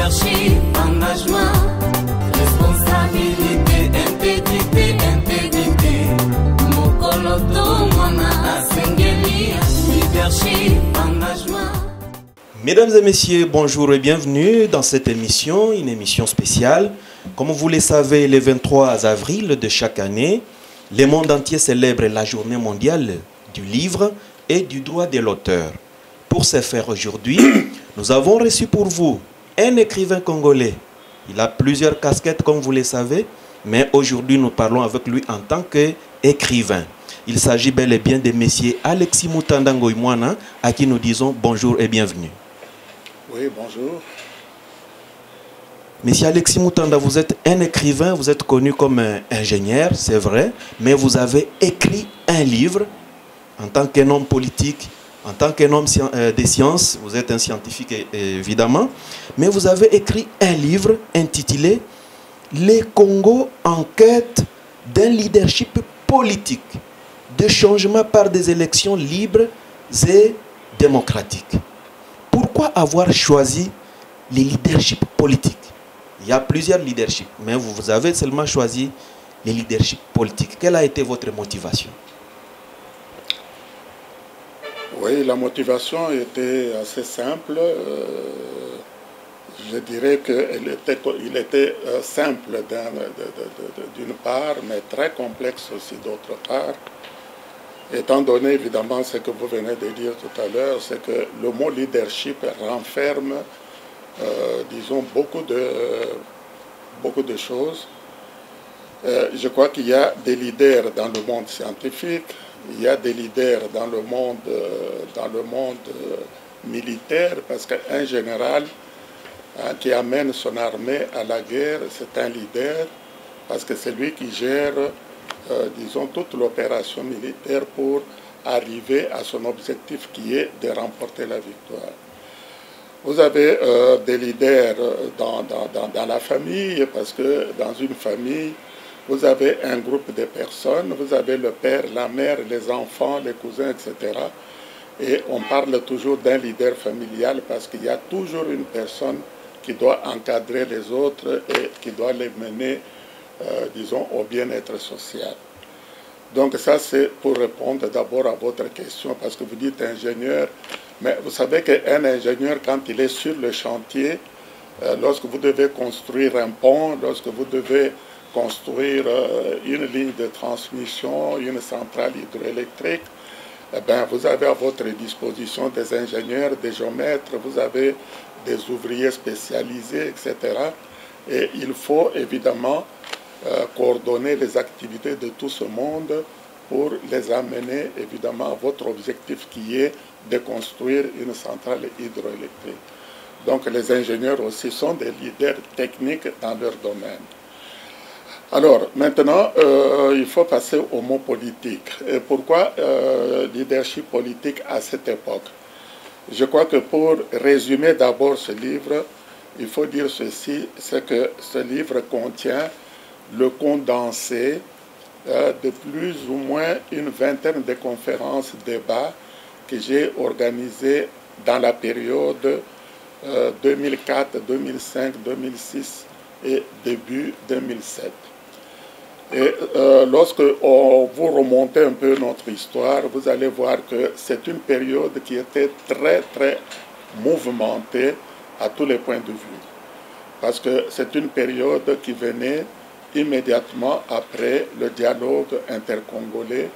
leadership, engagement, responsabilité, intégrité. Mokoloto, mona asengeli, leadership, engagement. Mesdames et messieurs, bonjour et bienvenue dans cette émission, une émission spéciale. Comme vous le savez, le 23 avril de chaque année, le monde entier célèbre la journée mondiale du livre et du droit de l'auteur. Pour ce faire aujourd'hui, nous avons reçu pour vous un écrivain congolais. Il a plusieurs casquettes comme vous le savez, mais aujourd'hui nous parlons avec lui en tant qu'écrivain. Il s'agit bel et bien de monsieur Alexis Mutanda Ngoimwana, à qui nous disons bonjour et bienvenue. Oui, bonjour. Monsieur Alexis Mutanda, vous êtes un écrivain, vous êtes connu comme un ingénieur, c'est vrai, mais vous avez écrit un livre en tant qu'un homme politique, en tant qu'un homme des sciences, vous êtes un scientifique évidemment, mais vous avez écrit un livre intitulé « Les Congo en quête d'un leadership politique, de changement par des élections libres et démocratiques ». Pourquoi avoir choisi les leaderships politiques? Il y a plusieurs leaderships, mais vous avez seulement choisi les leaderships politiques. Quelle a été votre motivation? Oui, la motivation était assez simple. Je dirais qu'il était simple d'une part, mais très complexe aussi d'autre part. Étant donné évidemment ce que vous venez de dire tout à l'heure, c'est que le mot leadership renferme, disons, beaucoup de choses. Je crois qu'il y a des leaders dans le monde scientifique, il y a des leaders dans le monde militaire, parce qu'un général qui amène son armée à la guerre, c'est un leader, parce que c'est lui qui gère, disons, toute l'opération militaire pour arriver à son objectif qui est de remporter la victoire. Vous avez des leaders dans la famille, parce que dans une famille, vous avez un groupe de personnes, vous avez le père, la mère, les enfants, les cousins, etc. Et on parle toujours d'un leader familial parce qu'il y a toujours une personne qui doit encadrer les autres et qui doit les mener, disons, au bien-être social. Donc ça, c'est pour répondre d'abord à votre question, parce que vous dites ingénieur, mais vous savez qu'un ingénieur, quand il est sur le chantier, lorsque vous devez construire un pont, lorsque vous devez construire une ligne de transmission, une centrale hydroélectrique, eh bien, vous avez à votre disposition des ingénieurs, des géomètres, vous avez des ouvriers spécialisés, etc. Et il faut évidemment coordonner les activités de tout ce monde pour les amener évidemment à votre objectif qui est de construire une centrale hydroélectrique. Donc les ingénieurs aussi sont des leaders techniques dans leur domaine. Alors maintenant, il faut passer au mot politique. Et pourquoi leadership politique à cette époque? Je crois que pour résumer d'abord ce livre, il faut dire ceci, c'est que ce livre contient le condensé de plus ou moins une vingtaine de conférences, débats que j'ai organisés dans la période 2004, 2005, 2006 et début 2007. Et lorsque vous remontez un peu notre histoire, vous allez voir que c'est une période qui était très, très mouvementée à tous les points de vue. Parce que c'est une période qui venait immédiatement après le dialogue intercongolais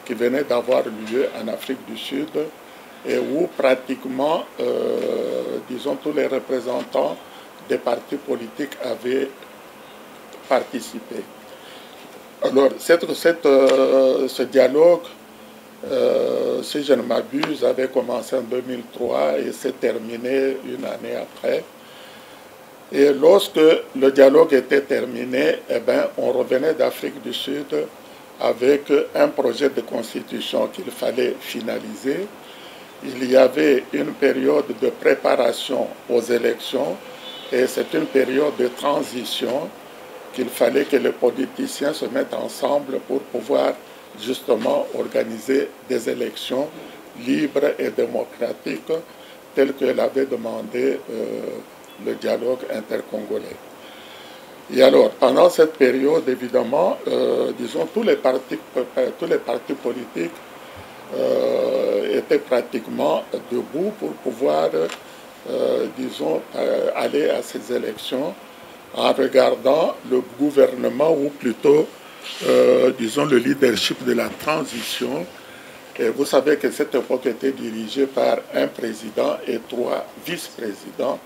qui venait d'avoir lieu en Afrique du Sud et où pratiquement, disons, tous les représentants des partis politiques avaient participé. Alors, ce dialogue, si je ne m'abuse, avait commencé en 2003 et s'est terminé une année après. Et lorsque le dialogue était terminé, eh bien, on revenait d'Afrique du Sud avec un projet de constitution qu'il fallait finaliser. Il y avait une période de préparation aux élections et c'est une période de transition qu'il fallait que les politiciens se mettent ensemble pour pouvoir justement organiser des élections libres et démocratiques telles que l'avait demandé le dialogue intercongolais. Et alors, pendant cette période, évidemment, disons, tous les partis politiques étaient pratiquement debout pour pouvoir, disons, aller à ces élections en regardant le gouvernement, ou plutôt, disons, le leadership de la transition. Et vous savez que cette époque était dirigée par un président et 3 vice-présidents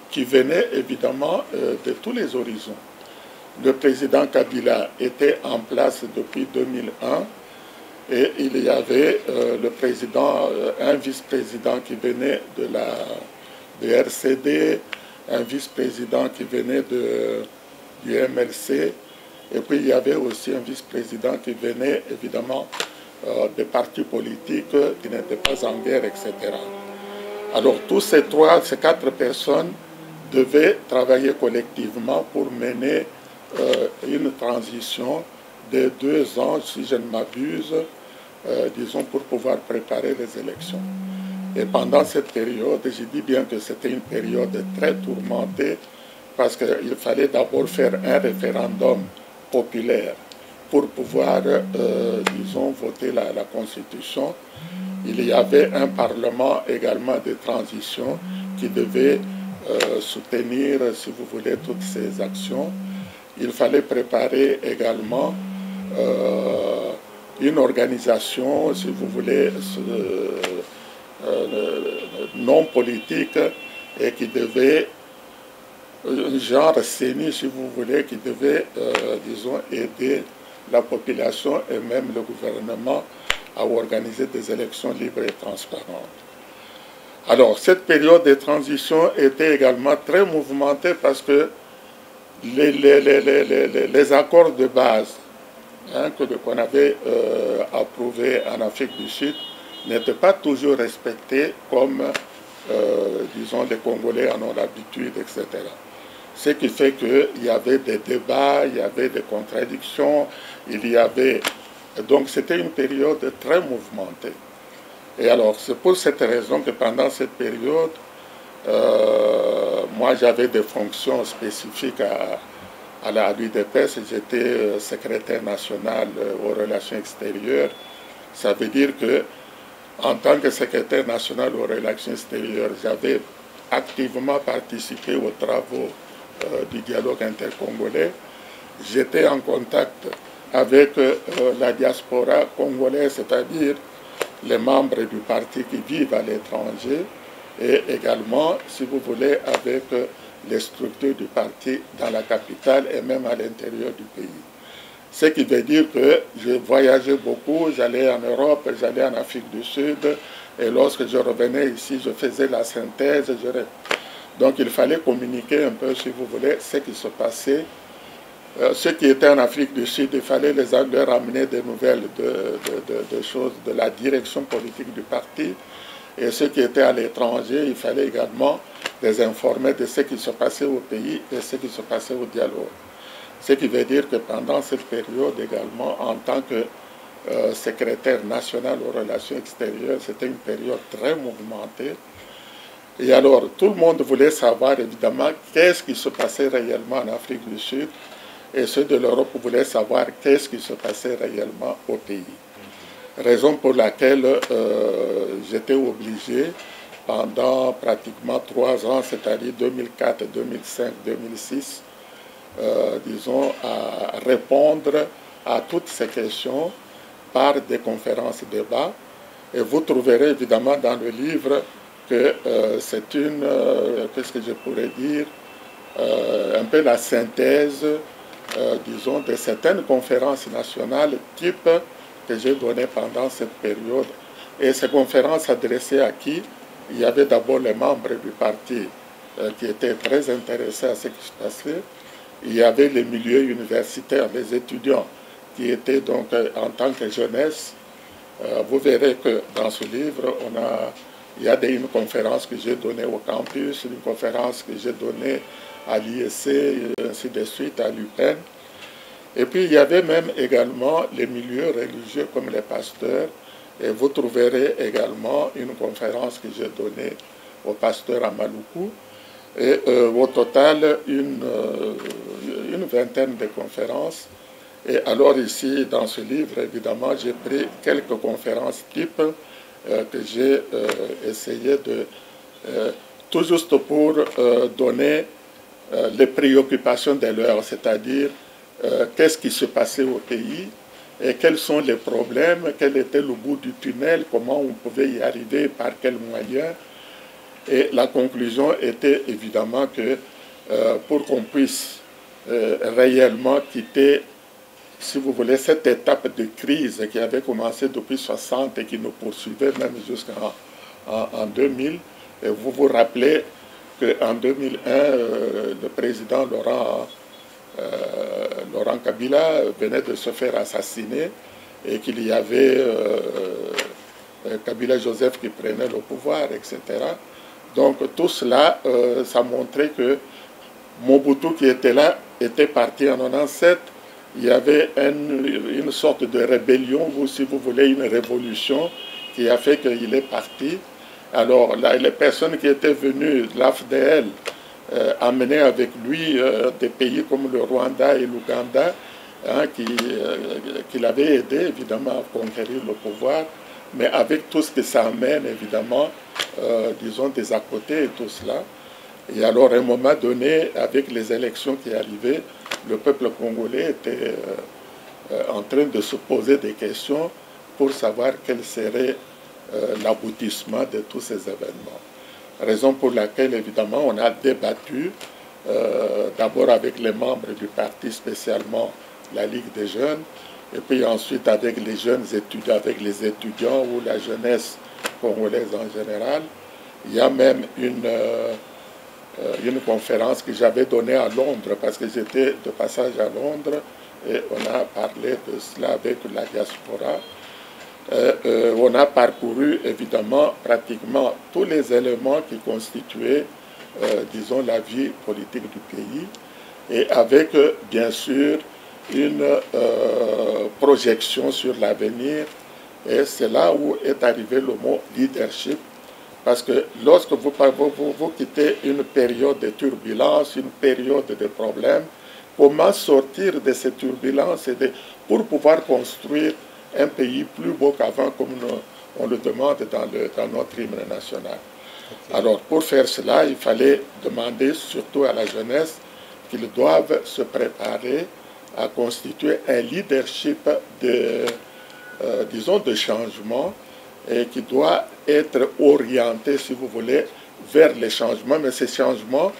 qui venaient évidemment de tous les horizons. Le président Kabila était en place depuis 2001 et il y avait le président, un vice-président qui venait de RCD, un vice-président qui venait du MLC, et puis il y avait aussi un vice-président qui venait évidemment des partis politiques qui n'étaient pas en guerre, etc. Alors tous ces 4 personnes devaient travailler collectivement pour mener une transition de 2 ans, si je ne m'abuse, disons, pour pouvoir préparer les élections. Et pendant cette période, je dis bien que c'était une période très tourmentée, parce qu'il fallait d'abord faire un référendum populaire pour pouvoir, disons, voter la Constitution. Il y avait un Parlement également de transition qui devait soutenir, si vous voulez, toutes ces actions. Il fallait préparer également une organisation, si vous voulez, non politique, et qui devait, genre CENI, si vous voulez, qui devait, disons, aider la population et même le gouvernement à organiser des élections libres et transparentes. Alors, cette période de transition était également très mouvementée parce que les accords de base qu'on avait approuvés en Afrique du Sud n'étaient pas toujours respectés comme, disons, les Congolais en ont l'habitude, etc. Ce qui fait qu'il y avait des débats, il y avait des contradictions, il y avait... Donc c'était une période très mouvementée. Et alors, c'est pour cette raison que pendant cette période, moi j'avais des fonctions spécifiques à l'UDPS. J'étais secrétaire national aux relations extérieures. Ça veut dire que, en tant que secrétaire national aux relations extérieures, j'avais activement participé aux travaux du dialogue intercongolais. J'étais en contact avec la diaspora congolaise, c'est-à-dire les membres du parti qui vivent à l'étranger, et également, si vous voulez, avec les structures du parti dans la capitale et même à l'intérieur du pays. Ce qui veut dire que je voyageais beaucoup, j'allais en Europe, j'allais en Afrique du Sud, et lorsque je revenais ici, je faisais la synthèse. Donc il fallait communiquer un peu, si vous voulez, ce qui se passait. Ceux qui étaient en Afrique du Sud, il fallait leur amener des nouvelles de choses de la direction politique du parti. Et ceux qui étaient à l'étranger, il fallait également les informer de ce qui se passait au pays et ce qui se passait au dialogue. Ce qui veut dire que pendant cette période également, en tant que secrétaire national aux relations extérieures, c'était une période très mouvementée. Et alors, tout le monde voulait savoir évidemment qu'est-ce qui se passait réellement en Afrique du Sud, et ceux de l'Europe voulaient savoir qu'est-ce qui se passait réellement au pays. Raison pour laquelle j'étais obligé, pendant pratiquement 3 ans, c'est-à-dire 2004, 2005, 2006, disons, à répondre à toutes ces questions par des conférences débats. Et vous trouverez évidemment dans le livre que c'est une, qu'est-ce que je pourrais dire, un peu la synthèse, disons, de certaines conférences nationales type que j'ai données pendant cette période. Et ces conférences s'adressaient à qui? Il y avait d'abord les membres du parti qui étaient très intéressés à ce qui se passait. Il y avait les milieux universitaires, les étudiants qui étaient donc en tant que jeunesse. Vous verrez que dans ce livre, il y a une conférence que j'ai donnée au campus, une conférence que j'ai donnée à l'IEC, et ainsi de suite, à l'UPEN. Et puis il y avait même également les milieux religieux comme les pasteurs. Et vous trouverez également une conférence que j'ai donnée au pasteur à Maluku. Et au total, une vingtaine de conférences. Et alors ici, dans ce livre, évidemment, j'ai pris quelques conférences types que j'ai essayé de... tout juste pour donner les préoccupations de l'heure, c'est-à-dire qu'est-ce qui se passait au pays et quels sont les problèmes, quel était le bout du tunnel, comment on pouvait y arriver, par quels moyens. Et la conclusion était évidemment que pour qu'on puisse réellement quitter, si vous voulez, cette étape de crise qui avait commencé depuis 1960 et qui nous poursuivait même jusqu'en 2000, et vous vous rappelez qu'en 2001, le président Laurent Kabila venait de se faire assassiner et qu'il y avait Kabila Joseph qui prenait le pouvoir, etc. Donc tout cela, ça montrait que Mobutu qui était là était parti en 1997. Il y avait une sorte de rébellion, ou si vous voulez, une révolution qui a fait qu'il est parti. Alors là, les personnes qui étaient venues, l'AFDL, amenaient avec lui des pays comme le Rwanda et l'Ouganda, hein, qui l'avaient aidé évidemment à conquérir le pouvoir, mais avec tout ce que ça amène évidemment, disons des à côté et tout cela. Et alors à un moment donné, avec les élections qui arrivaient, le peuple congolais était en train de se poser des questions pour savoir quel serait l'aboutissement de tous ces événements. Raison pour laquelle, évidemment, on a débattu d'abord avec les membres du parti, spécialement la Ligue des jeunes, et puis ensuite avec les jeunes étudiants, avec les étudiants ou la jeunesse congolaise en général. Il y a même une conférence que j'avais donnée à Londres, parce que j'étais de passage à Londres, et on a parlé de cela avec la diaspora. On a parcouru évidemment pratiquement tous les éléments qui constituaient, disons, la vie politique du pays, et avec bien sûr une projection sur l'avenir. Et c'est là où est arrivé le mot leadership, parce que lorsque vous quittez une période de turbulence, une période de problèmes, comment sortir de ces turbulences pour pouvoir construire un pays plus beau qu'avant, comme on le demande dans notre hymne national. Okay. Alors, pour faire cela, il fallait demander surtout à la jeunesse qu'ils doivent se préparer à constituer un leadership disons, de changement, et qui doit être orienté, si vous voulez, vers les changements. Mais ces changements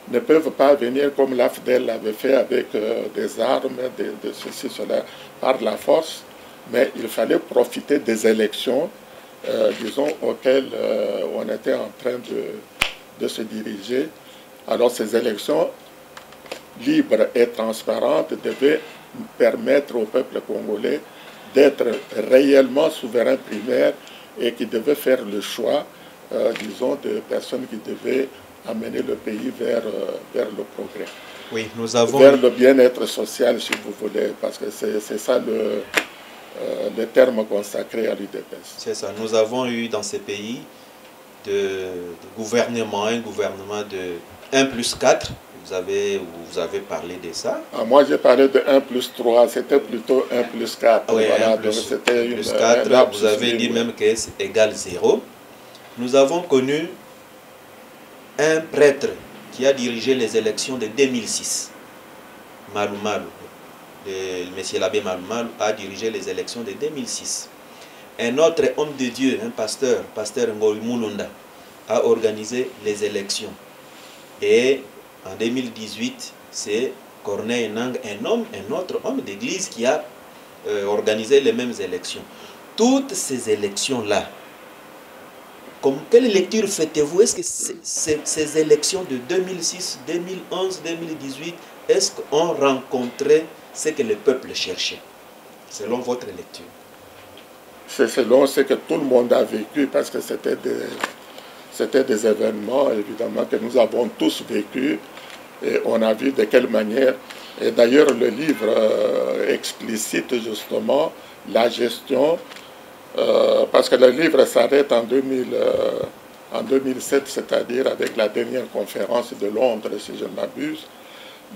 ne peuvent pas venir comme l'AFDEL l'avait fait avec des armes, de ceci, cela, par la force. Mais il fallait profiter des élections, disons, auxquelles on était en train de se diriger. Alors ces élections libres et transparentes devaient permettre au peuple congolais d'être réellement souverain primaire et qui devait faire le choix, disons, de personnes qui devaient amener le pays vers le progrès. Oui, nous avons... Vers le bien-être social, si vous voulez, parce que c'est ça le terme consacré à l'UDPS. C'est ça. Nous avons eu dans ces pays de gouvernement, un gouvernement de 1+4. Vous avez parlé de ça. Ah, moi, j'ai parlé de 1+3. C'était plutôt 1+4. Oui, voilà, 1+4. Vous avez dit même que c'est égal 0. Nous avons connu un prêtre qui a dirigé les élections de 2006. Malou Malou. Monsieur l'abbé Malou Malou a dirigé les élections de 2006. Un autre homme de Dieu, un pasteur Ngoy Mulunda, a organisé les élections. Et en 2018, c'est Corneille Nang, un autre homme d'église qui a organisé les mêmes élections. Toutes ces élections-là, quelle lecture faites-vous? Est-ce que ces élections de 2006, 2011, 2018, est-ce qu'on rencontrait ce que le peuple cherchait, selon votre lecture? C'est selon ce que tout le monde a vécu, parce que c'était des événements, évidemment, que nous avons tous vécu, et on a vu de quelle manière. Et d'ailleurs, le livre explicite justement la gestion, parce que le livre s'arrête en en 2007, c'est-à-dire avec la dernière conférence de Londres, si je ne m'abuse.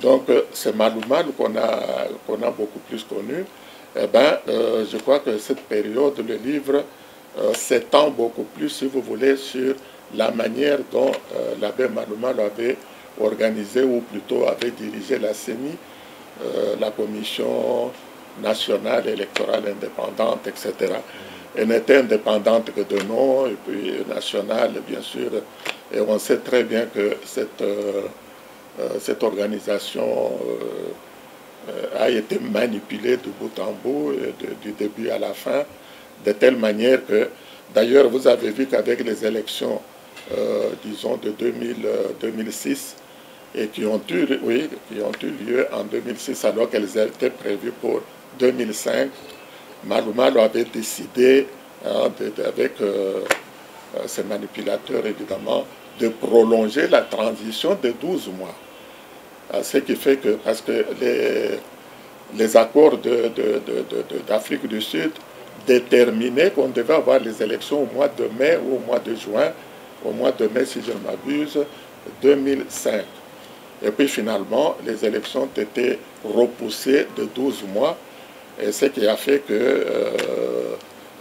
Donc, c'est Maloumal qu'on a beaucoup plus connu. Eh bien, je crois que cette période, le livre s'étend beaucoup plus, si vous voulez, sur la manière dont l'abbé Maloumal avait organisé, ou plutôt avait dirigé la CENI, la Commission nationale électorale indépendante, etc. Elle n'était indépendante que de nom, et puis nationale, bien sûr. Et on sait très bien que cette organisation a été manipulée de bout en bout, du début à la fin, de telle manière que, d'ailleurs, vous avez vu qu'avec les élections, disons, de 2006, et qui ont eu lieu en 2006, alors qu'elles étaient prévues pour 2005, Maloumal avait décidé, avec ses manipulateurs évidemment, de prolonger la transition de 12 mois. Ce qui fait que, parce que les accords d'Afrique du Sud déterminaient qu'on devait avoir les élections au mois de mai ou au mois de juin, au mois de mai, si je ne m'abuse, 2005. Et puis finalement, les élections ont été repoussées de 12 mois, et ce qui a fait que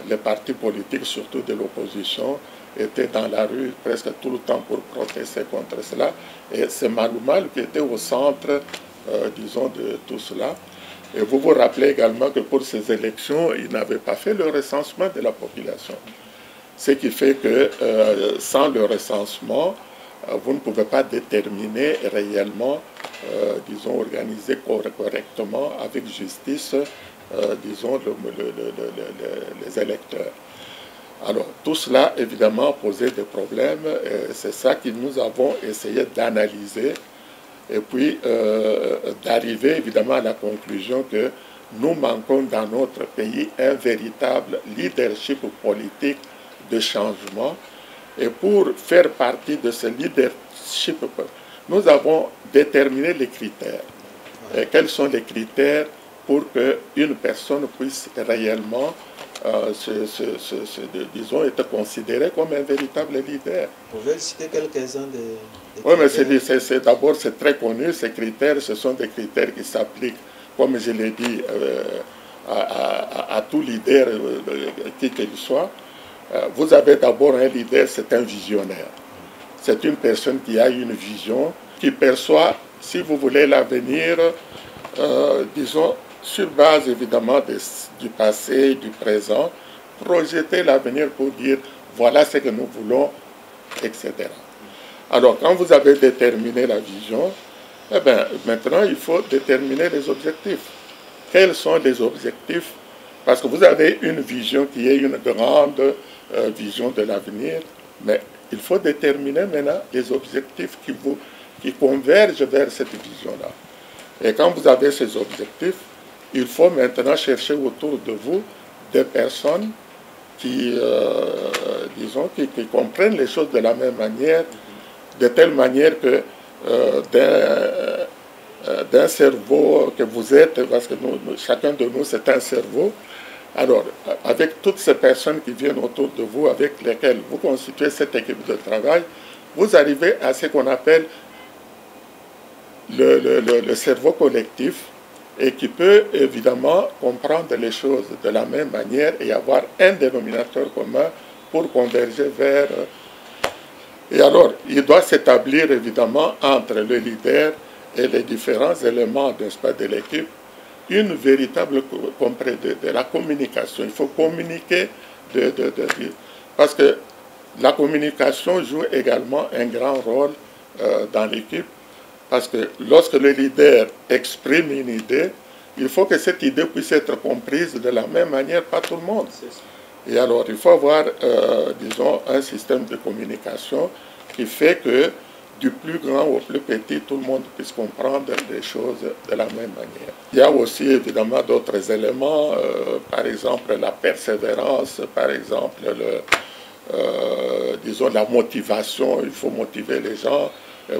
les partis politiques, surtout de l'opposition, étaient dans la rue presque tout le temps pour protester contre cela. Et c'est Maloumal qui était au centre, disons, de tout cela. Et vous vous rappelez également que pour ces élections, il n'avait pas fait le recensement de la population. Ce qui fait que sans le recensement, vous ne pouvez pas déterminer réellement, disons, organiser correctement, avec justice, disons, les électeurs. Alors, tout cela, évidemment, posait des problèmes, et c'est ça que nous avons essayé d'analyser, et puis d'arriver, évidemment, à la conclusion que nous manquons dans notre pays un véritable leadership politique de changement. Et pour faire partie de ce leadership, nous avons déterminé les critères. Et quels sont les critères pour qu'une personne puisse réellement, disons, être considérée comme un véritable leader. Vous pouvez citer quelques-uns des oui, mais d'abord, c'est très connu, ces critères, ce sont des critères qui s'appliquent, comme je l'ai dit, à tout leader, qui qu'il soit. Vous avez d'abord un leader, c'est un visionnaire. C'est une personne qui a une vision, qui perçoit, si vous voulez, l'avenir, disons, sur base évidemment du passé, du présent, projeter l'avenir pour dire voilà ce que nous voulons, etc. Alors, quand vous avez déterminé la vision, eh bien, maintenant il faut déterminer les objectifs. Quels sont les objectifs? Parce que vous avez une vision qui est une grande vision de l'avenir, mais il faut déterminer maintenant les objectifs qui convergent vers cette vision-là. Et quand vous avez ces objectifs, il faut maintenant chercher autour de vous des personnes qui, disons, qui comprennent les choses de la même manière, de telle manière que d'un cerveau que vous êtes, parce que chacun de nous c'est un cerveau, alors avec toutes ces personnes qui viennent autour de vous, avec lesquelles vous constituez cette équipe de travail, vous arrivez à ce qu'on appelle le cerveau collectif, et qui peut évidemment comprendre les choses de la même manière et avoir un dénominateur commun pour converger vers... Et alors, il doit s'établir évidemment entre le leader et les différents éléments, n'est-ce pas, de l'équipe, une véritable de la communication. Il faut communiquer, parce que la communication joue également un grand rôle dans l'équipe. Parce que lorsque le leader exprime une idée, il faut que cette idée puisse être comprise de la même manière par tout le monde. Et alors, il faut avoir, disons, un système de communication qui fait que du plus grand au plus petit, tout le monde puisse comprendre les choses de la même manière. Il y a aussi, évidemment, d'autres éléments, par exemple, la persévérance, par exemple, disons, la motivation, il faut motiver les gens,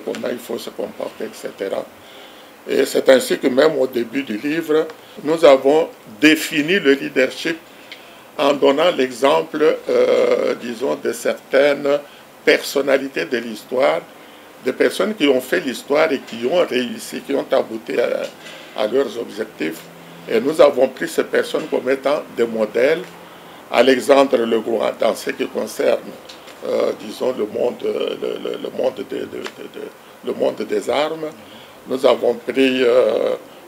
comment il faut se comporter, etc. Et c'est ainsi que même au début du livre, nous avons défini le leadership en donnant l'exemple, disons, de certaines personnalités de l'histoire, des personnes qui ont fait l'histoire et qui ont réussi, qui ont abouti à leurs objectifs. Et nous avons pris ces personnes comme étant des modèles. Alexandre le Grand, dans ce qui concerne, disons, le monde des armes. Nous avons pris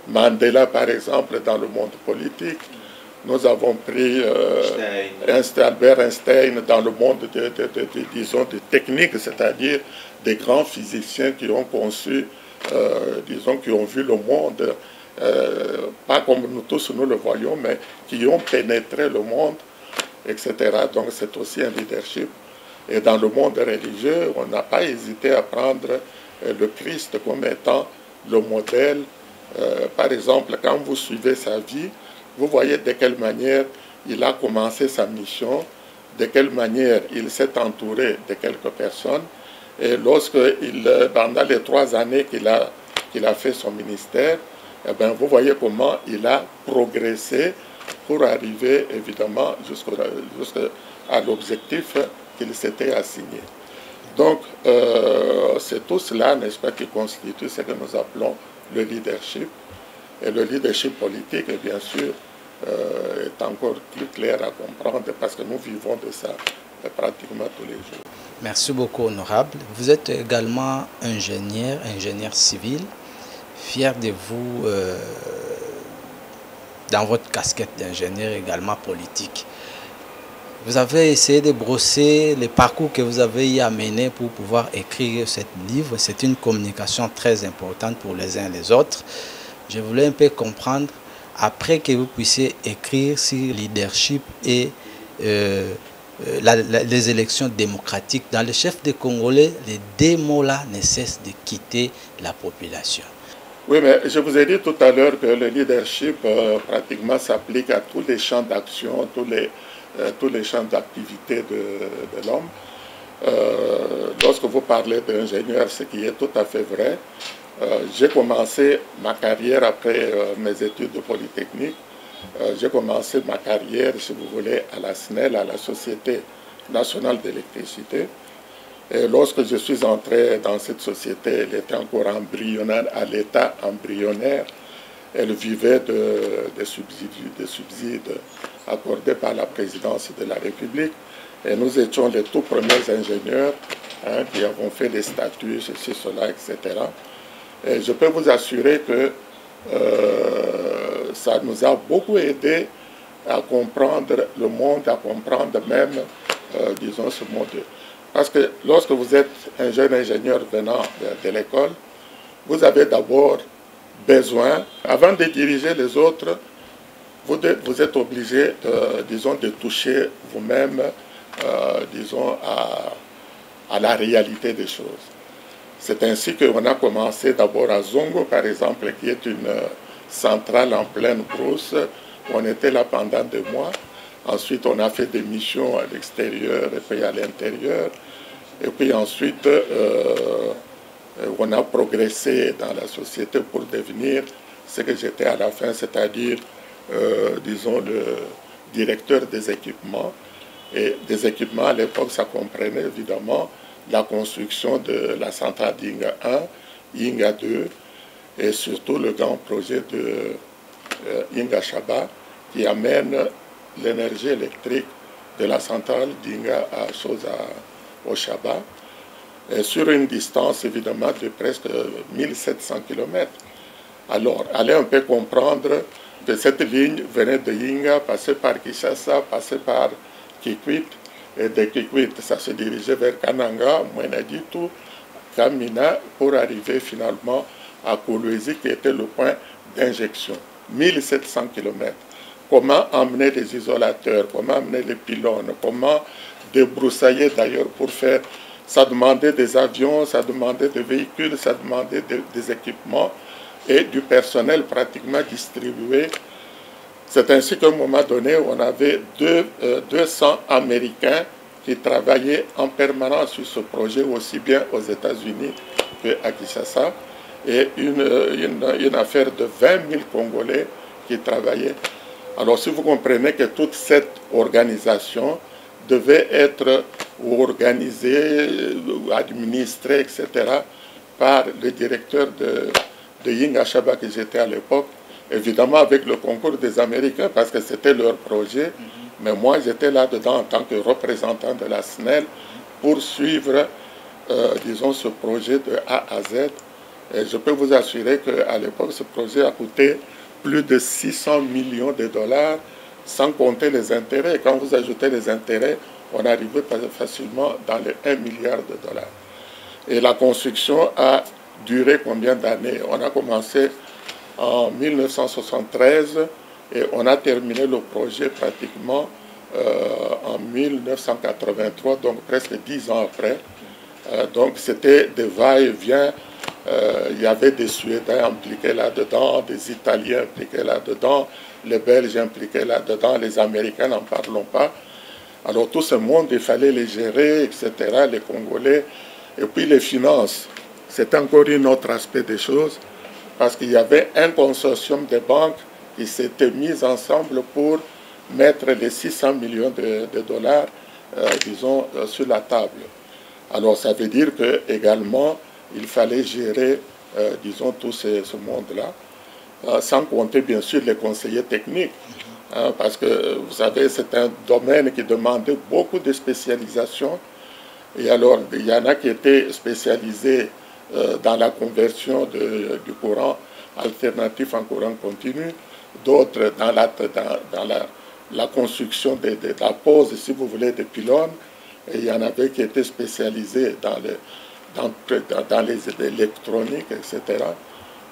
Mandela, par exemple, dans le monde politique. Nous avons pris Albert Einstein dans le monde disons, de technique, c'est-à-dire des grands physiciens qui ont conçu, disons, qui ont vu le monde, pas comme nous tous nous le voyons, mais qui ont pénétré le monde, etc. Donc c'est aussi un leadership. Et dans le monde religieux, on n'a pas hésité à prendre le Christ comme étant le modèle. Par exemple, quand vous suivez sa vie, vous voyez de quelle manière il a commencé sa mission, de quelle manière il s'est entouré de quelques personnes. Et pendant les 3 années qu'il a fait son ministère, eh bien, vous voyez comment il a progressé pour arriver évidemment jusqu'à l'objectif qu'il s'était assigné. Donc, c'est tout cela, n'est-ce pas, qui constitue ce que nous appelons le leadership. Et le leadership politique, bien sûr, est encore plus clair à comprendre parce que nous vivons de ça pratiquement tous les jours. Merci beaucoup, honorable. Vous êtes également ingénieur civil. Fier de vous dans votre casquette d'ingénieur également politique. Vous avez essayé de brosser les parcours que vous avez y amené pour pouvoir écrire ce livre. C'est une communication très importante pour les uns et les autres. Je voulais un peu comprendre, après que vous puissiez écrire sur le leadership et les élections démocratiques, dans le chef des Congolais, les 2 mots-là ne cessent de quitter la population. Oui, mais je vous ai dit tout à l'heure que le leadership pratiquement s'applique à tous les champs d'action, tous les champs d'activité de l'homme. Lorsque vous parlez d'ingénieur, ce qui est tout à fait vrai, j'ai commencé ma carrière après mes études de Polytechnique. J'ai commencé ma carrière, si vous voulez, à la SNEL, à la Société nationale d'électricité. Et lorsque je suis entré dans cette société, elle était encore embryonnaire, à l'état embryonnaire. Elle vivait des subsides accordés par la présidence de la République. Et nous étions les tout premiers ingénieurs qui avons fait des statuts, ceci, cela, etc. Et je peux vous assurer que ça nous a beaucoup aidé à comprendre le monde, à comprendre même, disons, ce monde. Parce que lorsque vous êtes un jeune ingénieur venant de l'école, vous avez d'abord besoin, avant de diriger les autres, vous êtes obligé, disons, de toucher vous-même, disons, à la réalité des choses. C'est ainsi qu'on a commencé d'abord à Zongo, par exemple, qui est une centrale en pleine brousse. On était là pendant 2 mois. Ensuite, on a fait des missions à l'extérieur et puis à l'intérieur. Et puis ensuite, on a progressé dans la société pour devenir ce que j'étais à la fin, c'est-à-dire, disons, le directeur des équipements. Et des équipements, à l'époque, ça comprenait évidemment la construction de la centrale d'Inga 1, Inga 2, et surtout le grand projet de Inga Chaba, qui amène l'énergie électrique de la centrale d'Inga au Chaba, et sur une distance évidemment de presque 1700 km. Alors, allez un peu comprendre que cette ligne venait de Inga, passait par Kinshasa, passait par Kikwit, et de Kikwit, ça se dirigeait vers Kananga, Mweneditu, Kamina, pour arriver finalement à Kolwezi, qui était le point d'injection. 1700 km. Comment emmener les isolateurs, comment emmener les pylônes, comment débroussailler d'ailleurs pour faire... Ça demandait des avions, ça demandait des véhicules, ça demandait des équipements et du personnel pratiquement distribué. C'est ainsi qu'à un moment donné, on avait 200 Américains qui travaillaient en permanence sur ce projet, aussi bien aux États-Unis qu'à Kinshasa, et une affaire de 20 000 Congolais qui travaillaient. Alors si vous comprenez que toute cette organisation devait être organisé, administré, etc., par le directeur de Ying Achaba que j'étais à l'époque, évidemment avec le concours des Américains parce que c'était leur projet, mais moi j'étais là-dedans en tant que représentant de la SNEL pour suivre, disons, ce projet de A à Z. Et je peux vous assurer qu'à l'époque, ce projet a coûté plus de 600 millions de dollars, sans compter les intérêts. Et quand vous ajoutez les intérêts, on arrivait facilement dans les 1 milliard de dollars. Et la construction a duré combien d'années? On a commencé en 1973 et on a terminé le projet pratiquement en 1983, donc presque 10 ans après. Donc c'était des va-et-vient. Il y avait des Suédois impliqués là-dedans, des Italiens impliqués là-dedans, les Belges impliqués là-dedans, les Américains, n'en parlons pas. Alors tout ce monde, il fallait les gérer, etc., les Congolais. Et puis les finances, c'est encore un autre aspect des choses, parce qu'il y avait un consortium de banques qui s'était mis ensemble pour mettre les 600 millions de dollars, disons, sur la table. Alors ça veut dire que également il fallait gérer, disons, tout ce monde-là, sans compter bien sûr les conseillers techniques, hein, parce que vous savez, c'est un domaine qui demandait beaucoup de spécialisation. Et alors, il y en a qui étaient spécialisés dans la conversion du courant alternatif en courant continu, d'autres dans la construction de la pose, si vous voulez, des pylônes, et il y en avait qui étaient spécialisés dans les électroniques, etc.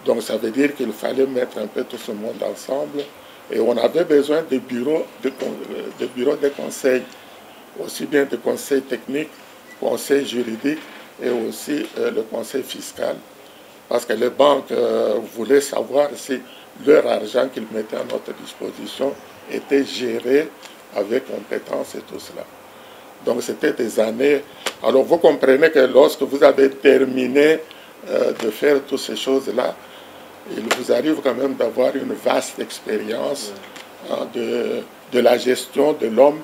Donc ça veut dire qu'il fallait mettre un peu tout ce monde ensemble, et on avait besoin de bureaux de conseil, aussi bien de conseils techniques, conseil juridique et aussi le conseil fiscal, parce que les banques voulaient savoir si leur argent qu'ils mettaient à notre disposition était géré avec compétence et tout cela. Donc c'était des années. Alors vous comprenez que lorsque vous avez terminé de faire toutes ces choses-là, il vous arrive quand même d'avoir une vaste expérience de la gestion de l'homme,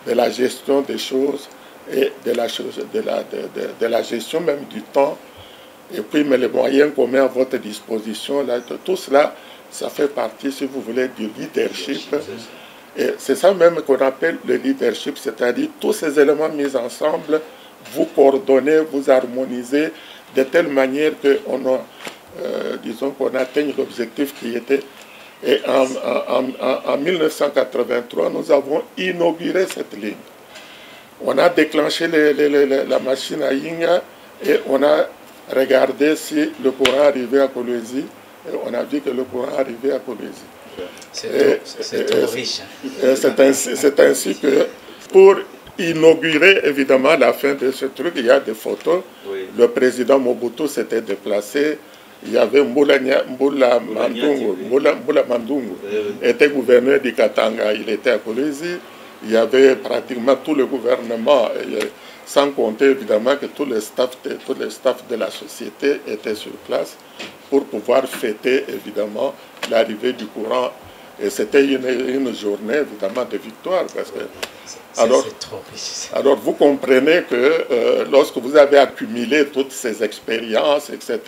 de la gestion des choses et de la gestion même du temps. Et puis, mais les moyens qu'on met à votre disposition, là, tout cela, ça fait partie, si vous voulez, du leadership. Et c'est ça même qu'on appelle le leadership, c'est-à-dire tous ces éléments mis ensemble, vous coordonnez, vous harmonisez de telle manière disons qu'on atteigne l'objectif qui était. Et en 1983, nous avons inauguré cette ligne. On a déclenché la machine à Yinga et on a regardé si le courant arrivait à Kolwezi. Et on a vu que le courant arrivait à Kolwezi. C'est trop riche. C'est ainsi que pour inaugurer évidemment la fin de ce truc, il y a des photos. Oui. Le président Mobutu s'était déplacé. Il y avait Mbula Mandungu, était gouverneur du Katanga, il était à Kolwezi. Il y avait pratiquement tout le gouvernement, sans compter évidemment que tous les staffs de la société étaient sur place pour pouvoir fêter évidemment l'arrivée du courant. Et c'était une journée évidemment de victoire. Parce que, alors vous comprenez que lorsque vous avez accumulé toutes ces expériences, etc.,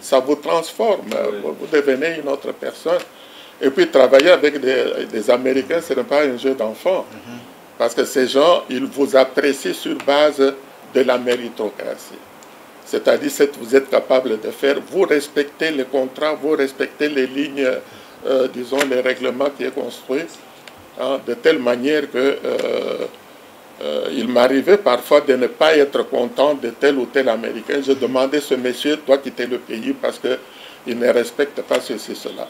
ça vous transforme, vous devenez une autre personne. Et puis travailler avec des Américains, ce n'est pas un jeu d'enfant. Parce que ces gens, ils vous apprécient sur base de la méritocratie. C'est-à-dire que vous êtes capable de faire, vous respectez les contrats, vous respectez les lignes, disons les règlements qui sont construits, hein, de telle manière que il m'arrivait parfois de ne pas être content de tel ou tel Américain. Je demandais ce monsieur, doit quitter le pays parce qu'il ne respecte pas ceci, cela.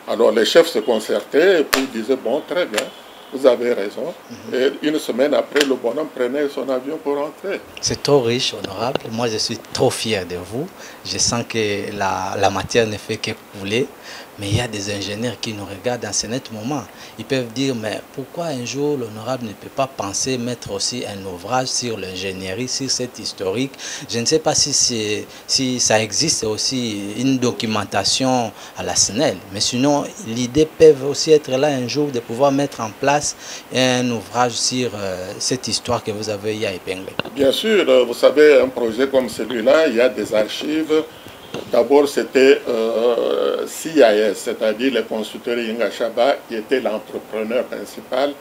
Alors les chefs se concertaient et puis ils disaient, bon, très bien, vous avez raison. Et une semaine après, le bonhomme prenait son avion pour rentrer. C'est trop riche, honorable. Moi, je suis trop fier de vous. Je sens que la matière ne fait que couler. Mais il y a des ingénieurs qui nous regardent dans ce net moment. Ils peuvent dire, mais pourquoi un jour l'honorable ne peut pas penser mettre aussi un ouvrage sur l'ingénierie, sur cette historique? Je ne sais pas si ça existe aussi une documentation à la SNEL. Mais sinon, l'idée peut aussi être là un jour de pouvoir mettre en place un ouvrage sur cette histoire que vous avez eu à épingler. Bien sûr, vous savez, un projet comme celui-là, il y a des archives. D'abord, c'était CIS, c'est-à-dire les constructeurs Inga Chaba, qui était l'entrepreneur principal.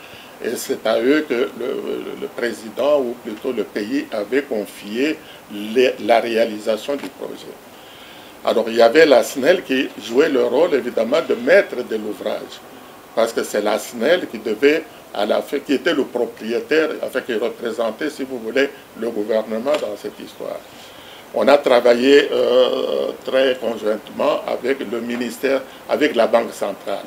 Et c'est à eux que le président, ou plutôt le pays, avait confié la réalisation du projet. Alors, il y avait la SNEL qui jouait le rôle, évidemment, de maître de l'ouvrage. Parce que c'est la SNEL qui devait, qui était le propriétaire, qui représentait, si vous voulez, le gouvernement dans cette histoire. On a travaillé très conjointement avec le ministère, avec la Banque centrale.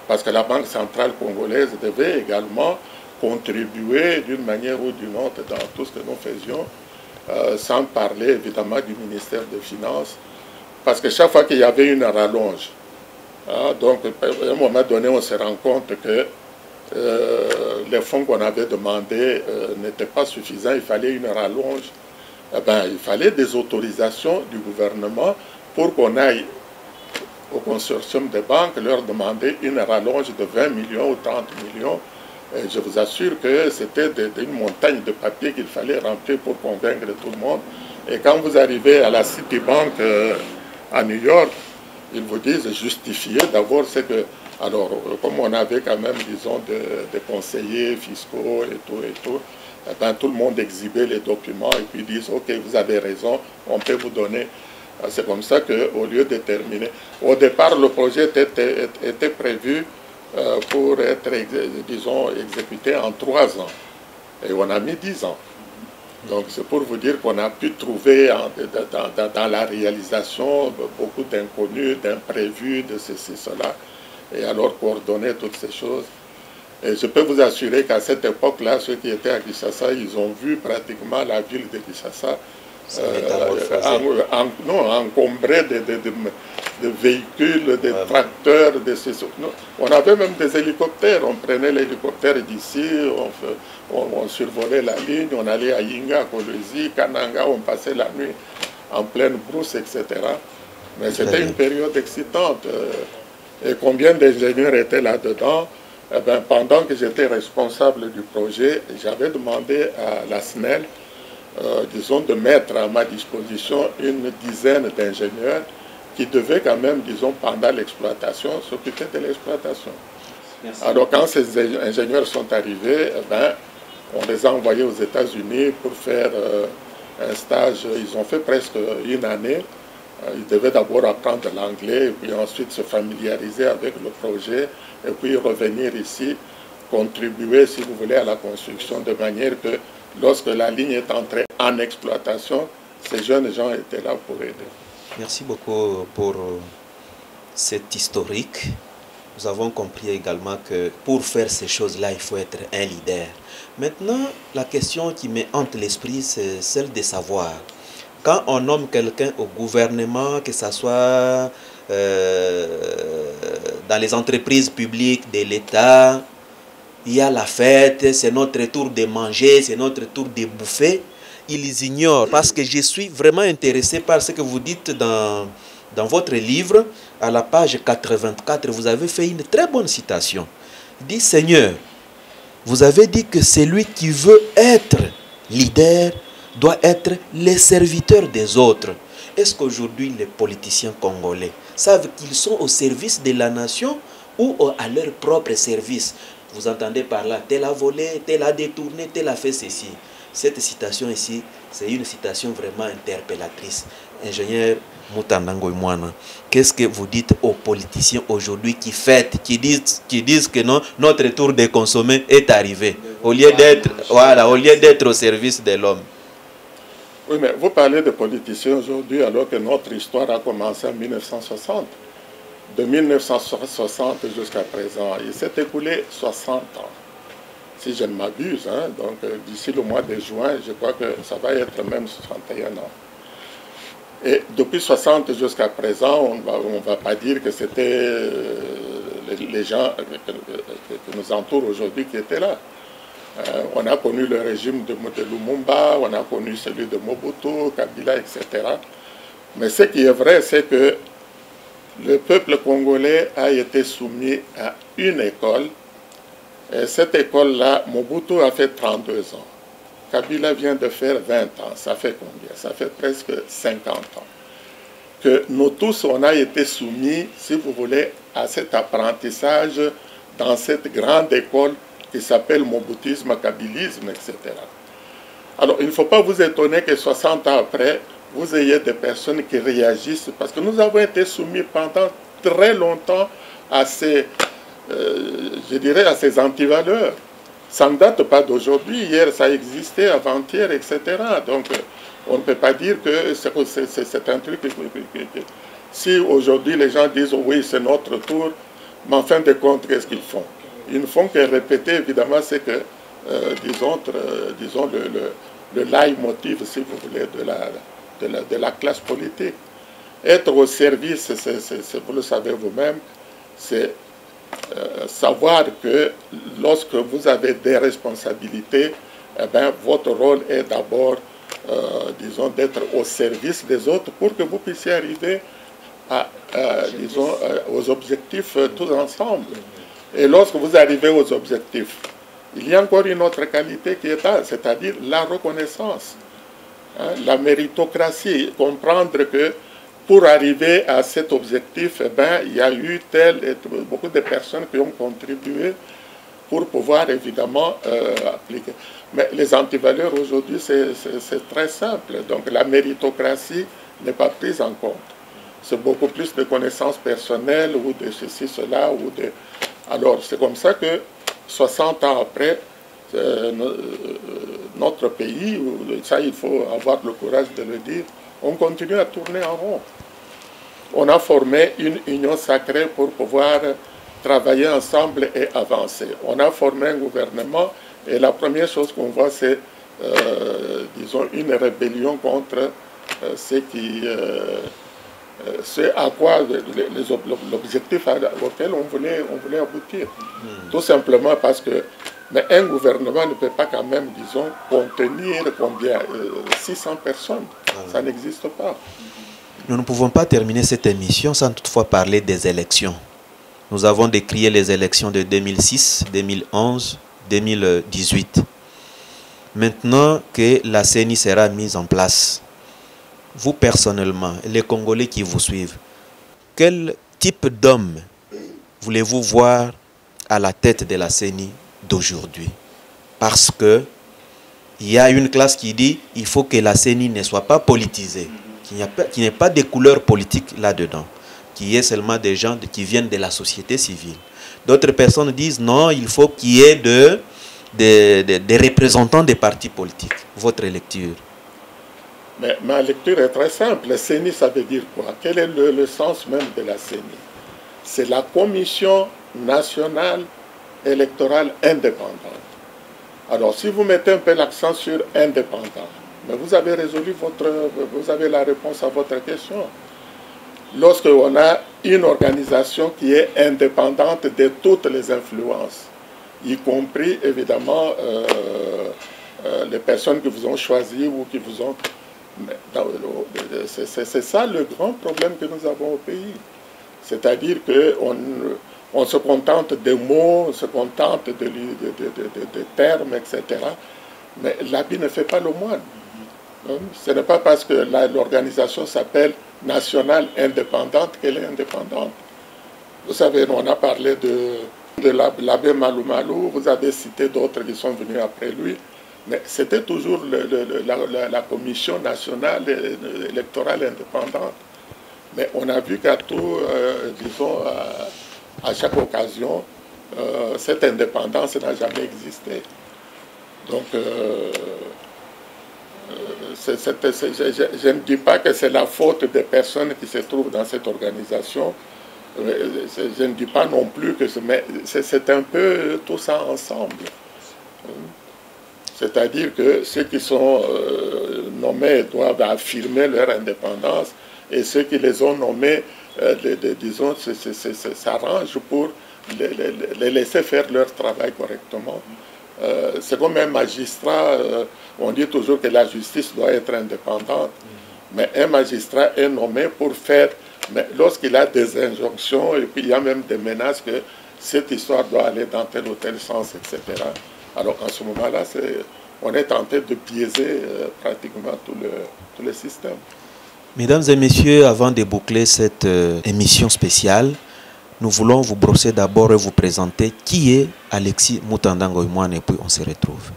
Parce que la Banque centrale congolaise devait également contribuer d'une manière ou d'une autre dans tout ce que nous faisions, sans parler évidemment du ministère des Finances. Parce que chaque fois qu'il y avait une rallonge, donc à un moment donné, on se rend compte que les fonds qu'on avait demandés n'étaient pas suffisants, il fallait une rallonge. Eh bien, il fallait des autorisations du gouvernement pour qu'on aille au consortium des banques, leur demander une rallonge de 20 millions ou 30 millions. Et je vous assure que c'était une montagne de papier qu'il fallait remplir pour convaincre tout le monde. Et quand vous arrivez à la Citibank à New York, ils vous disent justifier d'abord ce que... Alors, comme on avait quand même, disons, des conseillers fiscaux et tout, eh bien, tout le monde exhibait les documents et puis disent, ok, vous avez raison, on peut vous donner. C'est comme ça qu'au lieu de terminer, au départ, le projet était prévu pour être, disons, exécuté en 3 ans. Et on a mis 10 ans. Donc c'est pour vous dire qu'on a pu trouver dans la réalisation beaucoup d'inconnus, d'imprévus, de ceci, cela, et alors coordonner toutes ces choses. Et je peux vous assurer qu'à cette époque-là, ceux qui étaient à Kinshasa, ils ont vu pratiquement la ville de Kinshasa encombrée de véhicules, de tracteurs, de ceci. On avait même des hélicoptères, on prenait l'hélicoptère d'ici, on survolait la ligne, on allait à Yinga, Kolwezi, Kananga, on passait la nuit en pleine brousse, etc. Mais c'était une période excitante. Et combien d'ingénieurs étaient là-dedans? Eh bien, pendant que j'étais responsable du projet, j'avais demandé à la SNEL, disons, de mettre à ma disposition une dizaine d'ingénieurs qui devaient quand même, disons, pendant l'exploitation, s'occuper de l'exploitation. Alors, quand ces ingénieurs sont arrivés, eh bien, on les a envoyés aux États-Unis pour faire un stage. Ils ont fait presque une année. Ils devaient d'abord apprendre l'anglais et puis ensuite se familiariser avec le projet et puis revenir ici, contribuer, si vous voulez, à la construction de manière que lorsque la ligne est entrée en exploitation, ces jeunes gens étaient là pour aider. Merci beaucoup pour cet historique. Nous avons compris également que pour faire ces choses-là, il faut être un leader. Maintenant, la question qui me hante l'esprit, c'est celle de savoir. Quand on nomme quelqu'un au gouvernement, que ce soit dans les entreprises publiques de l'État, il y a la fête, c'est notre tour de manger, c'est notre tour de bouffer. Ils ignorent, parce que je suis vraiment intéressé par ce que vous dites dans votre livre, à la page 84, vous avez fait une très bonne citation. Il dit, Seigneur, vous avez dit que celui qui veut être leader doit être les serviteurs des autres. Est-ce qu'aujourd'hui les politiciens congolais savent qu'ils sont au service de la nation ou à leur propre service? Vous entendez par là, tel a volé, tel a détourné, tel a fait ceci. Cette citation ici, c'est une citation vraiment interpellatrice. Ingénieur Mutandango Mwana, qu'est-ce que vous dites aux politiciens aujourd'hui qui fêtent, qui disent que non, notre tour de consommer est arrivé, au lieu d'être, voilà, au lieu d'être au service de l'homme? Oui, mais vous parlez de politiciens aujourd'hui alors que notre histoire a commencé en 1960. De 1960 jusqu'à présent, il s'est écoulé 60 ans, si je ne m'abuse. Hein, donc d'ici le mois de juin, je crois que ça va être même 61 ans. Et depuis 60 jusqu'à présent, on ne va pas dire que c'était les gens qui nous entourent aujourd'hui qui étaient là. On a connu le régime de Lumumba, on a connu celui de Mobutu, Kabila, etc. Mais ce qui est vrai, c'est que le peuple congolais a été soumis à une école. Et cette école-là, Mobutu a fait 32 ans. Kabila vient de faire 20 ans. Ça fait combien? Ça fait presque 50 ans. Que nous tous, on a été soumis, si vous voulez, à cet apprentissage dans cette grande école qui s'appelle Mobutisme, Kabilisme, etc. Alors, il ne faut pas vous étonner que 60 ans après, vous ayez des personnes qui réagissent, parce que nous avons été soumis pendant très longtemps à ces, je dirais, à ces antivaleurs. Ça ne date pas d'aujourd'hui, hier ça existait, avant-hier, etc. Donc, on ne peut pas dire que c'est un truc... Si aujourd'hui les gens disent, oui, c'est notre tour, mais en fin de compte, qu'est-ce qu'ils font? Ils ne font que répéter, évidemment, c'est que, disons, le leitmotiv, si vous voulez, de la classe politique. Être au service, vous le savez vous-même, c'est savoir que lorsque vous avez des responsabilités, eh bien, votre rôle est d'abord, disons, d'être au service des autres pour que vous puissiez arriver à, disons, aux objectifs tous ensemble. Et lorsque vous arrivez aux objectifs, il y a encore une autre qualité qui est là, c'est-à-dire la reconnaissance, hein, la méritocratie, comprendre que pour arriver à cet objectif, eh ben, il y a eu beaucoup de personnes qui ont contribué pour pouvoir évidemment appliquer. Mais les antivaleurs aujourd'hui, c'est très simple. Donc la méritocratie n'est pas prise en compte. C'est beaucoup plus de connaissances personnelles ou de ceci, cela. Alors c'est comme ça que 60 ans après, notre pays, ça il faut avoir le courage de le dire, on continue à tourner en rond. On a formé une union sacrée pour pouvoir travailler ensemble et avancer. On a formé un gouvernement et la première chose qu'on voit, c'est, disons, une rébellion contre ce à quoi l'objectif auquel on voulait aboutir. Tout simplement parce que mais un gouvernement ne peut pas quand même, disons, contenir combien 600 personnes. Ça n'existe pas. Nous ne pouvons pas terminer cette émission sans toutefois parler des élections. Nous avons décrié les élections de 2006, 2011, 2018. Maintenant que la CENI sera mise en place, vous personnellement, les Congolais qui vous suivent, quel type d'homme voulez-vous voir à la tête de la CENI d'aujourd'hui? Parce que il y a une classe qui dit il faut que la CENI ne soit pas politisée, qu'il n'y ait pas de couleur politique là-dedans, qu'il y ait seulement des gens qui viennent de la société civile. D'autres personnes disent non, il faut qu'il y ait des représentants des partis politiques. Votre lecture? Mais ma lecture est très simple. La CENI, ça veut dire quoi? Quel est le sens même de la CENI? C'est la Commission nationale électorale indépendante. Alors, si vous mettez un peu l'accent sur indépendant, mais vous avez résolu vous avez la réponse à votre question. Lorsqu'on a une organisation qui est indépendante de toutes les influences, y compris évidemment les personnes qui vous ont choisi ou qui vous ont... C'est ça le grand problème que nous avons au pays. C'est-à-dire qu'on se contente des mots, on se contente de termes, etc. Mais l'habit ne fait pas le moine. Ce n'est pas parce que l'organisation s'appelle nationale indépendante qu'elle est indépendante. Vous savez, on a parlé de l'abbé Malou Malou, vous avez cité d'autres qui sont venus après lui, mais c'était toujours la Commission nationale électorale indépendante. Mais on a vu qu'à tout, disons, à chaque occasion, cette indépendance n'a jamais existé. Donc, je ne dis pas que c'est la faute des personnes qui se trouvent dans cette organisation. Je ne dis pas non plus que c'est un peu tout ça ensemble. C'est-à-dire que ceux qui sont nommés doivent affirmer leur indépendance et ceux qui les ont nommés, disons, s'arrangent pour les laisser faire leur travail correctement. C'est comme un magistrat, on dit toujours que la justice doit être indépendante, mais un magistrat est nommé pour faire, mais lorsqu'il a des injonctions et puis il y a même des menaces que cette histoire doit aller dans tel ou tel sens, etc. Alors en ce moment-là, on est tenté de biaiser pratiquement tout le système. Mesdames et messieurs, avant de boucler cette émission spéciale, nous voulons vous brosser d'abord et vous présenter qui est Alexis Mutanda Ngoïmoine et puis on se retrouve.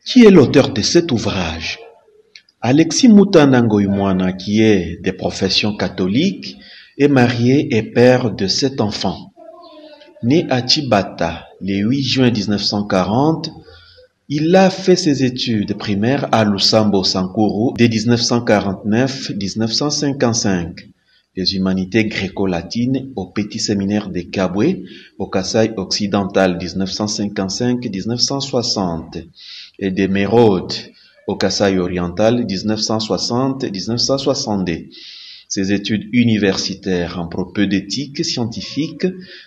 Qui est l'auteur de cet ouvrage? Alexis Mutanda Ngoïmoine, qui est de profession catholique, est marié et père de 7 enfants. Né à Tibata le 8 juin 1940, il a fait ses études primaires à Lusambo Sankuru de 1949-1955, les humanités gréco-latines au petit séminaire de Kabwe, au Kasaï occidental 1955-1960, et de Merode au Kasaï oriental 1960-1962. Ses études universitaires en propédeutique scientifique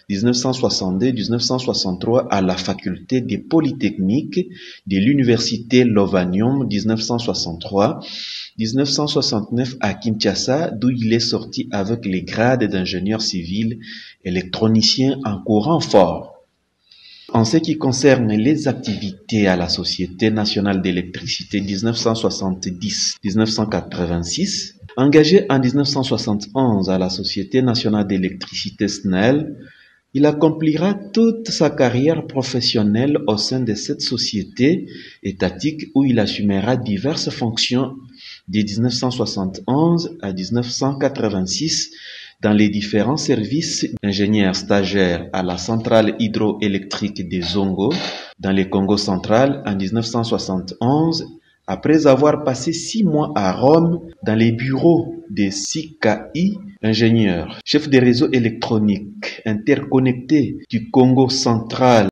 1962-1963 à la faculté des Polytechniques de l'université Lovanium 1963-1969 à Kinshasa, d'où il est sorti avec les grades d'ingénieur civil électronicien en courant fort. En ce qui concerne les activités à la Société nationale d'électricité 1970-1986, engagé en 1971 à la Société nationale d'électricité SNEL, il accomplira toute sa carrière professionnelle au sein de cette société étatique où il assumera diverses fonctions de 1971 à 1986 dans les différents services d'ingénieur stagiaire à la centrale hydroélectrique des Zongo dans le Congo central en 1971, après avoir passé 6 mois à Rome dans les bureaux de CKI, ingénieur, chef des réseaux électroniques interconnectés du Congo central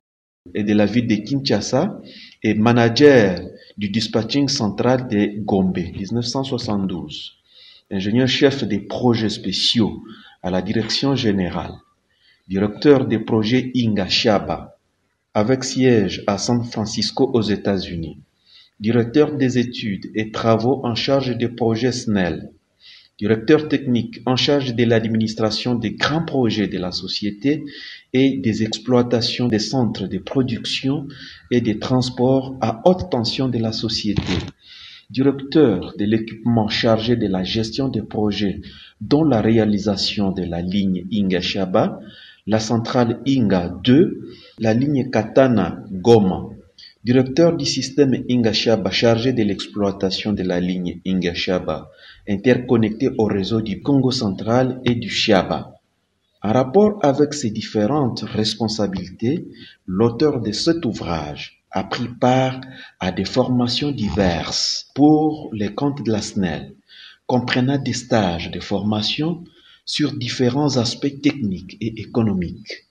et de la ville de Kinshasa et manager du dispatching central de Gombe, 1972. Ingénieur-chef des projets spéciaux à la direction générale, directeur des projets Inga Shaba, avec siège à San Francisco aux États-Unis, directeur des études et travaux en charge des projets SNEL, directeur technique en charge de l'administration des grands projets de la société et des exploitations des centres de production et des transports à haute tension de la société, directeur de l'équipement chargé de la gestion des projets dont la réalisation de la ligne Inga Shaba, la centrale Inga 2, la ligne Katana Goma, directeur du système Inga Shaba chargé de l'exploitation de la ligne Inga Shaba, interconnectée au réseau du Congo central et du Shaba. En rapport avec ces différentes responsabilités, l'auteur de cet ouvrage a pris part à des formations diverses pour les comptes de la SNEL, comprenant des stages de formation sur différents aspects techniques et économiques.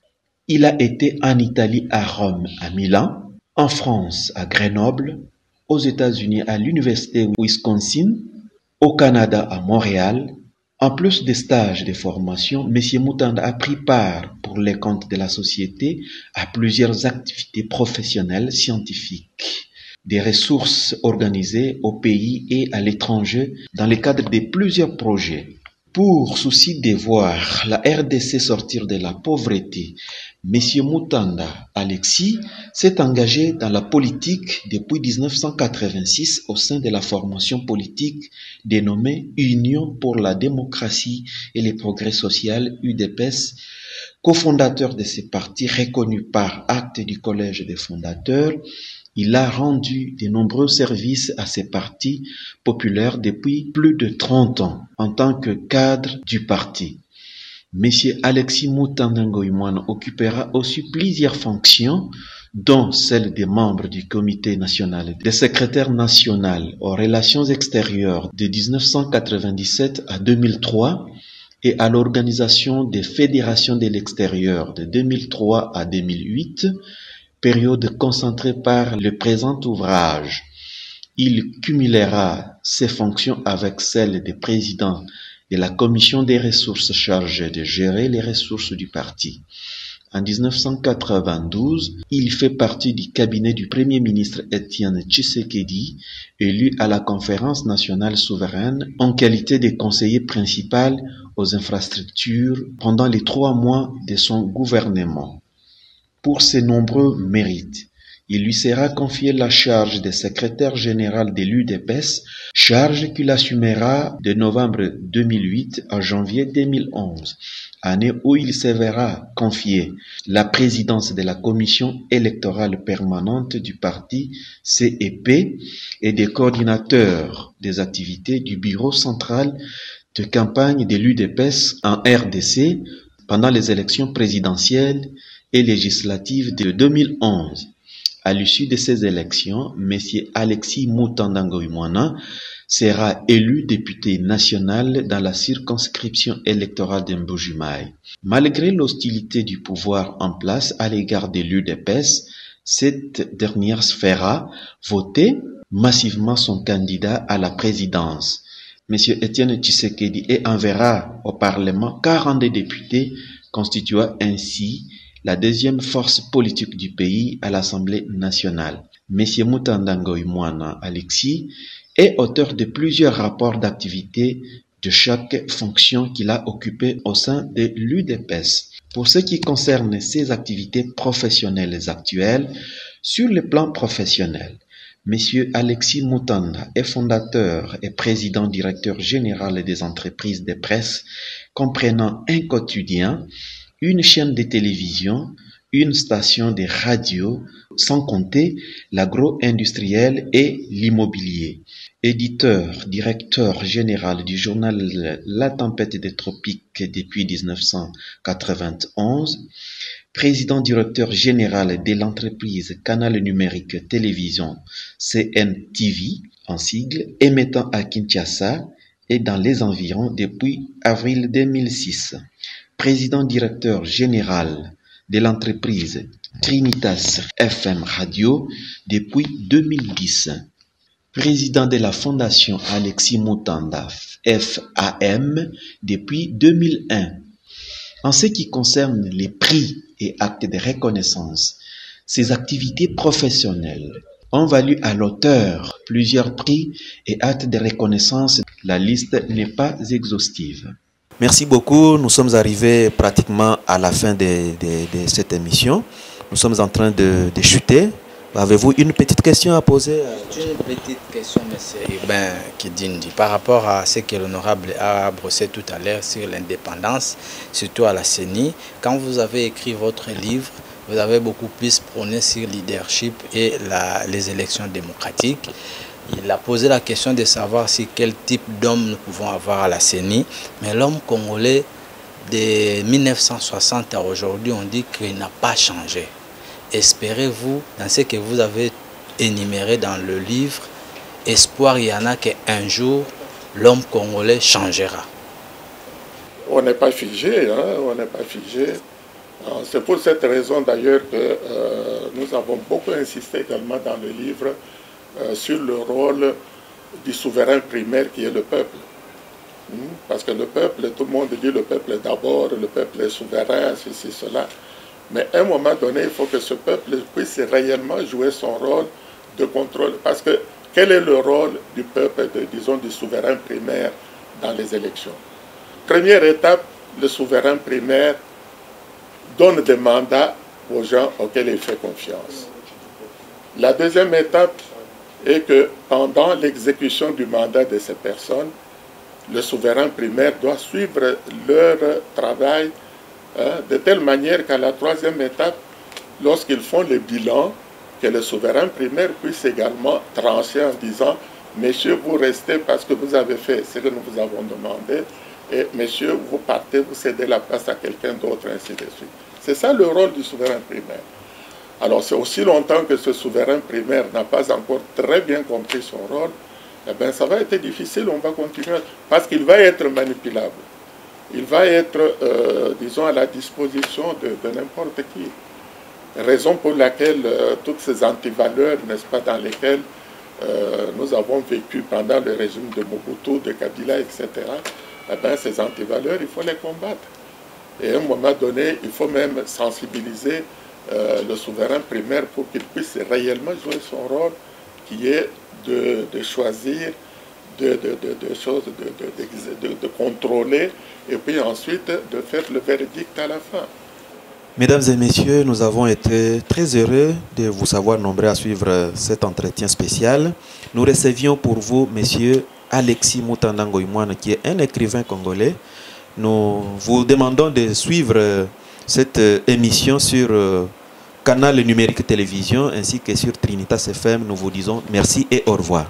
Il a été en Italie à Rome, à Milan, en France à Grenoble, aux États-Unis à l'Université Wisconsin, au Canada à Montréal. En plus des stages de formation, M. Mutanda a pris part pour les comptes de la société à plusieurs activités professionnelles scientifiques, des ressources organisées au pays et à l'étranger dans le cadre de plusieurs projets. Pour souci de voir la RDC sortir de la pauvreté, M. Mutanda Alexis s'est engagé dans la politique depuis 1986 au sein de la formation politique dénommée Union pour la démocratie et le progrès social UDPS, cofondateur de ce parti reconnu par acte du collège des fondateurs. Il a rendu de nombreux services à ces partis populaires depuis plus de 30 ans en tant que cadre du parti. M. Alexis Mutanda Ngoïmoine occupera aussi plusieurs fonctions, dont celle des membres du comité national, des secrétaires national aux relations extérieures de 1997 à 2003 et à l'organisation des fédérations de l'extérieur de 2003 à 2008, période concentrée par le présent ouvrage. Il cumulera ses fonctions avec celles de président de la commission des ressources chargée de gérer les ressources du parti. En 1992, il fait partie du cabinet du Premier ministre Étienne Tshisekedi, élu à la Conférence nationale souveraine en qualité de conseiller principal aux infrastructures pendant les 3 mois de son gouvernement. Pour ses nombreux mérites, il lui sera confié la charge de secrétaire général de l'UDPS, charge qu'il assumera de novembre 2008 à janvier 2011, année où il se verra confier la présidence de la commission électorale permanente du parti CEP et des coordinateurs des activités du bureau central de campagne de l'UDPS en RDC pendant les élections présidentielles et législatives de 2011. À l'issue de ces élections, M. Alexis Mutanda Ngoimwana sera élu député national dans la circonscription électorale de Mbuji-Mayi. Malgré l'hostilité du pouvoir en place à l'égard de l'UDPS, cette dernière fera voter massivement son candidat à la présidence. M. Étienne Tshisekedi enverra au Parlement 42 députés, constituant ainsi la deuxième force politique du pays à l'Assemblée nationale. M. Mutanda Ngoimwana Alexis est auteur de plusieurs rapports d'activité de chaque fonction qu'il a occupée au sein de l'UDPS. Pour ce qui concerne ses activités professionnelles actuelles, sur le plan professionnel, M. Alexis Mutanda est fondateur et président-directeur général des entreprises de presse comprenant un quotidien, une chaîne de télévision, une station de radio, sans compter l'agro-industriel et l'immobilier. Éditeur, directeur général du journal La Tempête des Tropiques depuis 1991, président-directeur général de l'entreprise Canal Numérique Télévision CNTV, en sigle, émettant à Kinshasa et dans les environs depuis avril 2006. Président-directeur général de l'entreprise Trinitas FM Radio depuis 2010. Président de la Fondation Alexis Mutanda FAM depuis 2001. En ce qui concerne les prix et actes de reconnaissance, ses activités professionnelles ont valu à l'auteur plusieurs prix et actes de reconnaissance. La liste n'est pas exhaustive. Merci beaucoup. Nous sommes arrivés pratiquement à la fin de cette émission. Nous sommes en train de chuter. Avez-vous une petite question à poser? Une petite question, M. Ibn Kidindi, par rapport à ce que l'honorable a brossé tout à l'heure sur l'indépendance, surtout à la CENI. Quand vous avez écrit votre livre, vous avez beaucoup plus prôné sur le leadership et les élections démocratiques. Il a posé la question de savoir si quel type d'homme nous pouvons avoir à la CENI. Mais l'homme congolais de 1960 à aujourd'hui, on dit qu'il n'a pas changé. Espérez-vous, dans ce que vous avez énuméré dans le livre, espoir, il y en a qu'un jour, l'homme congolais changera? On n'est pas figé, on n'est pas figé. C'est pour cette raison d'ailleurs que nous avons beaucoup insisté également dans le livre sur le rôle du souverain primaire qui est le peuple. Parce que le peuple, tout le monde dit le peuple d'abord, le peuple est souverain, ceci, cela. Mais à un moment donné, il faut que ce peuple puisse réellement jouer son rôle de contrôle. Parce que quel est le rôle du peuple, disons, du souverain primaire dans les élections? Première étape, le souverain primaire donne des mandats aux gens auxquels il fait confiance. La deuxième étape est que pendant l'exécution du mandat de ces personnes, le souverain primaire doit suivre leur travail de telle manière qu'à la troisième étape, lorsqu'ils font le bilan, que le souverain primaire puisse également trancher en disant « Messieurs, vous restez parce que vous avez fait ce que nous vous avons demandé, et messieurs, vous partez, vous cédez la place à quelqu'un d'autre, ainsi de suite. » C'est ça le rôle du souverain primaire. Alors c'est aussi longtemps que ce souverain primaire n'a pas encore très bien compris son rôle, eh bien ça va être difficile, on va continuer, parce qu'il va être manipulable. Il va être, disons, à la disposition de n'importe qui. Raison pour laquelle toutes ces antivaleurs, n'est-ce pas, dans lesquelles nous avons vécu pendant le régime de Mobutu, de Kabila, etc., eh bien, ces antivaleurs, il faut les combattre. Et à un moment donné, il faut même sensibiliser le souverain primaire pour qu'il puisse réellement jouer son rôle, qui est de choisir, de contrôler, et puis ensuite de faire le verdict à la fin. Mesdames et messieurs, nous avons été très heureux de vous savoir nombreux à suivre cet entretien spécial. Nous recevions pour vous, monsieur Alexis Mutandango Imouane, qui est un écrivain congolais. Nous vous demandons de suivre cette émission sur Canal Numérique Télévision ainsi que sur Trinitas FM. Nous vous disons merci et au revoir.